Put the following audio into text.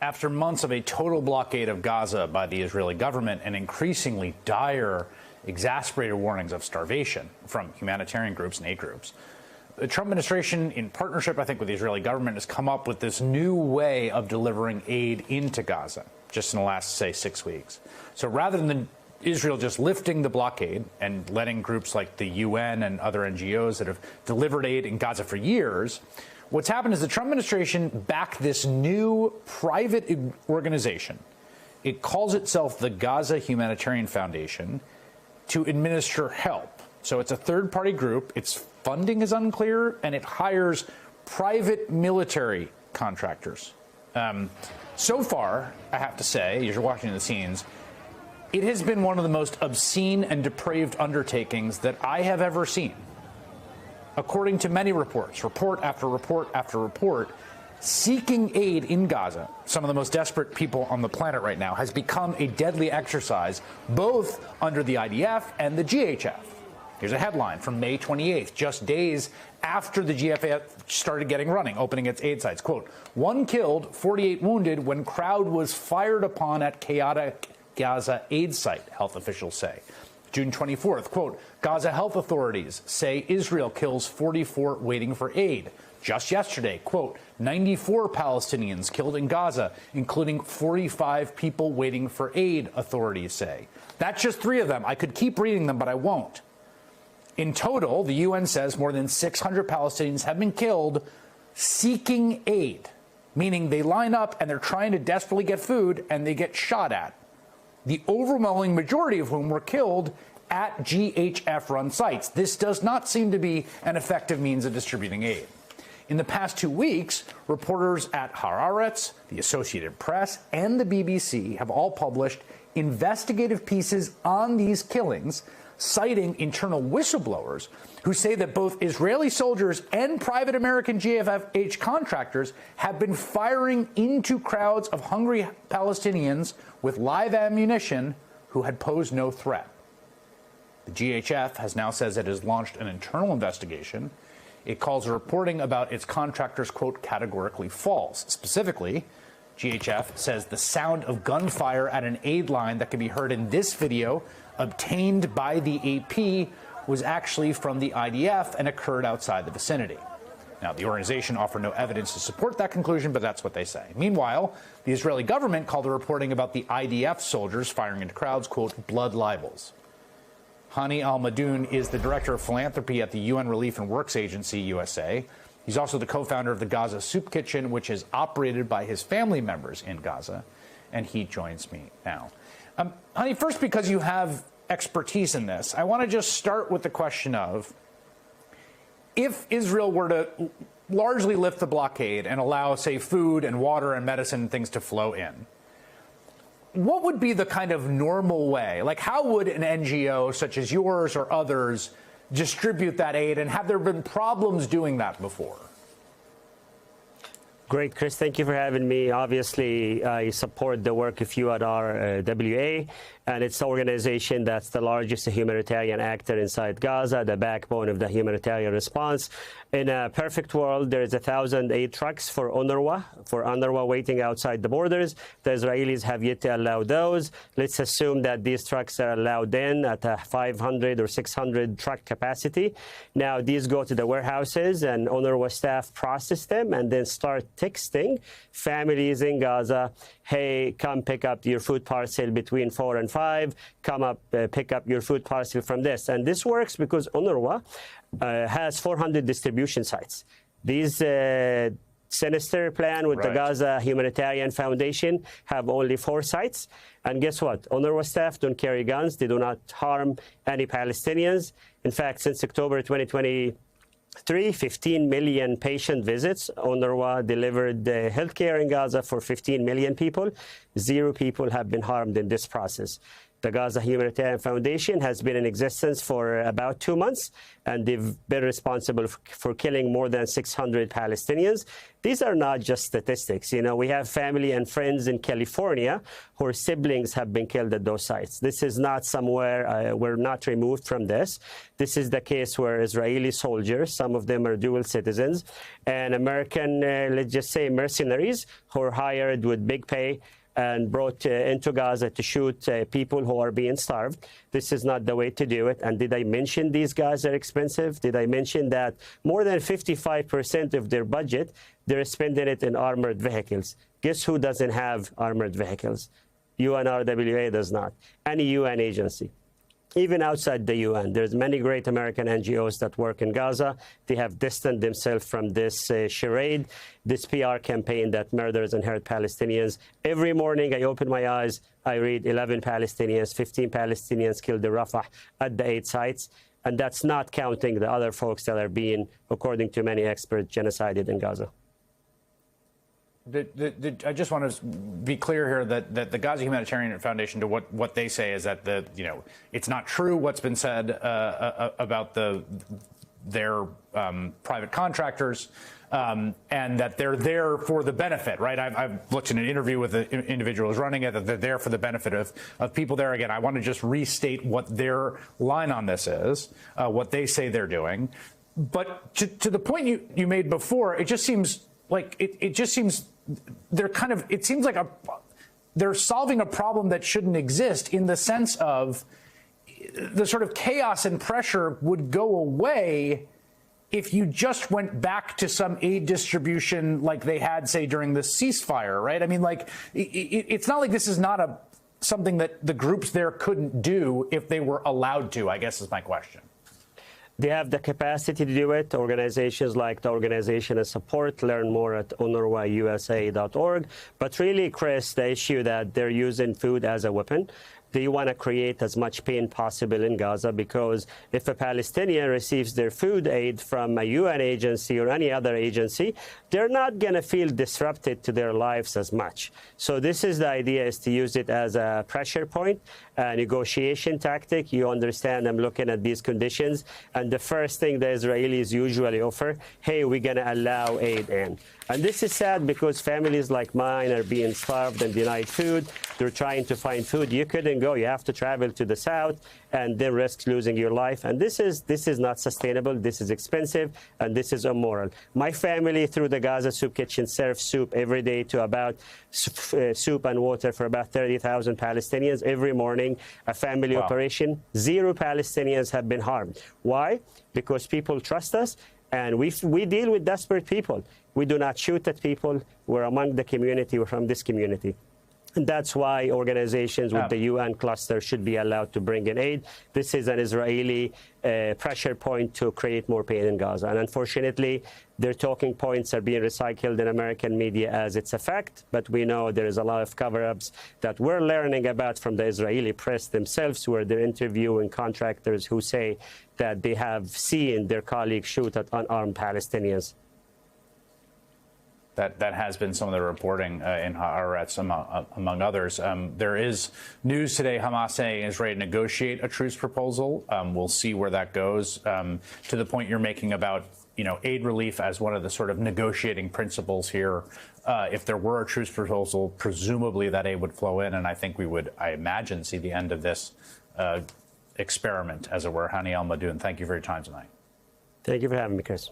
after months of a total blockade of Gaza by the Israeli government and increasingly dire, exasperated warnings of starvation from humanitarian groups and aid groups, the Trump administration, in partnership, I think, with the Israeli government, has come up with this new way of delivering aid into Gaza just in the last, say, 6 weeks. So rather than Israel just lifting the blockade and letting groups like the UN and other NGOs that have delivered aid in Gaza for years, what's happened is the Trump administration backed this new private organization. It calls itself the Gaza Humanitarian Foundation to administer help. So it's a third-party group. Its funding is unclear, and it hires private military contractors. So far, I have to say, you're watching the scenes, it has been one of the most obscene and depraved undertakings that I have ever seen. According to many reports, report after report after report, seeking aid in Gaza, some of the most desperate people on the planet right now, has become a deadly exercise, both under the IDF and the GHF. Here's a headline from May 28th, just days after the GFF started getting running, opening its aid sites. Quote, 1 killed, 48 wounded when crowd was fired upon at chaotic Gaza aid site, health officials say. June 24th, quote, Gaza health authorities say Israel kills 44 waiting for aid. Just yesterday, quote, 94 Palestinians killed in Gaza, including 45 people waiting for aid, authorities say. That's just 3 of them. I could keep reading them, but I won't. In total, the UN says more than 600 Palestinians have been killed seeking aid, meaning they line up and they're trying to desperately get food and they get shot at. The overwhelming majority of whom were killed at GHF-run sites. This does not seem to be an effective means of distributing aid. In the past 2 weeks, reporters at Haaretz, the Associated Press, and the BBC have all published investigative pieces on these killings, citing internal whistleblowers who say that both Israeli soldiers and private American GFH contractors have been firing into crowds of hungry Palestinians with live ammunition who had posed no threat. The GHF has now says it has launched an internal investigation. It calls the reporting about its contractors, quote, categorically false. Specifically, GHF says the sound of gunfire at an aid line that can be heard in this video obtained by the AP was actually from the IDF and occurred outside the vicinity. Now, the organization offered no evidence to support that conclusion, but that's what they say. Meanwhile, the Israeli government called the reporting about the IDF soldiers firing into crowds, quote, blood libels. Hani Al-Madoun is the director of philanthropy at the UN Relief and Works Agency, USA. He's also the co-founder of the Gaza Soup Kitchen, which is operated by his family members in Gaza, and he joins me now. Hani, first, because you have expertise in this, I want to just start with the question of, if Israel were to largely lift the blockade and allow, say, food and water and medicine and things to flow in, what would be the kind of normal way? Like, how would an NGO such as yours or others distribute that aid, and have there been problems doing that before? Great, Chris. Thank you for having me. Obviously, I support the work of UNRWA, and it's an organization that's the largest humanitarian actor inside Gaza, the backbone of the humanitarian response. In a perfect world, there is 1,000 aid trucks for UNRWA waiting outside the borders. The Israelis have yet to allow those. Let's assume that these trucks are allowed in at a 500 or 600 truck capacity. Now, these go to the warehouses, and UNRWA staff process them and then start texting families in Gaza, hey, come pick up your food parcel between 4 and 5, come up, pick up your food parcel from this. And this works because UNRWA has 400 distribution sites. These sinister plan with the Gaza Humanitarian Foundation have only 4 sites. And guess what? UNRWA staff don't carry guns. They do not harm any Palestinians. In fact, since October 2023, 15 million patient visits. UNRWA delivered healthcare in Gaza for 15 million people. 0 people have been harmed in this process. The Gaza Humanitarian Foundation has been in existence for about 2 months, and they've been responsible for killing more than 600 Palestinians. These are not just statistics. You know, we have family and friends in California whose siblings have been killed at those sites. This is not somewhere, we're not removed from this. This is the case where Israeli soldiers, some of them are dual citizens, and American, let's just say, mercenaries who are hired with big pay and brought into Gaza to shoot people who are being starved. This is not the way to do it. And did I mention these guys are expensive? Did I mention that more than 55% of their budget, they're spending it in armored vehicles? Guess who doesn't have armored vehicles? UNRWA does not. Any UN agency. Even outside the UN, there's many great American NGOs that work in Gaza. They have distanced themselves from this charade, this PR campaign that murders and hurt Palestinians. Every morning I open my eyes, I read 11 Palestinians, 15 Palestinians killed in Rafah at the 8 sites. And that's not counting the other folks that are being, according to many experts, genocided in Gaza. I just want to be clear here that the Gaza Humanitarian Foundation, to what they say is that it's not true what's been said about their private contractors, and that they're there for the benefit, right? I've looked in an interview with the individuals running it, that they're there for the benefit of people there. Again, I want to just restate what their line on this is, what they say they're doing. But to the point you made before, it just seems like it just seems it seems like they're solving a problem that shouldn't exist, in the sense of the sort of chaos and pressure would go away if you just went back to some aid distribution like they had, say, during the ceasefire, right? I mean, like, it's not like this is not something that the groups there couldn't do if they were allowed to, I guess is my question. They have the capacity to do it. Organizations like the Organization of Support, learn more at unrwausa.org. But really, Chris, the issue that they're using food as a weapon. They want to create as much pain possible in Gaza, because if a Palestinian receives their food aid from a UN agency or any other agency, they're not going to feel disrupted to their lives as much. So this is the idea, is to use it as a pressure point, a negotiation tactic. You understand, I'm looking at these conditions, and the first thing the Israelis usually offer, hey, we're going to allow aid in. And this is sad, because families like mine are being starved and denied food. They're trying to find food. You couldn't go. You have to travel to the south and then risk losing your life. And this is not sustainable. This is expensive, and this is immoral. My family, through the Gaza Soup Kitchen, serves soup every day to about soup and water for about 30,000 Palestinians every morning. A family operation. 0 Palestinians have been harmed. Why? Because people trust us, and we deal with desperate people. We do not shoot at people. We're among the community. We're from this community. And that's why organizations with the UN cluster should be allowed to bring in aid. This is an Israeli pressure point to create more pain in Gaza. And unfortunately, their talking points are being recycled in American media as it's a fact. But we know there is a lot of cover-ups that we're learning about from the Israeli press themselves, where they're interviewing contractors who say that they have seen their colleagues shoot at unarmed Palestinians. That has been some of the reporting in Haaretz, among others. There is news today, Hamas saying is ready to negotiate a truce proposal. We'll see where that goes. To the point you're making about, aid relief as one of the sort of negotiating principles here. If there were a truce proposal, presumably that aid would flow in, and I think we would, I imagine, see the end of this experiment, as it were. Hani Elmahdoun, thank you for your time tonight. Thank you for having me, Chris.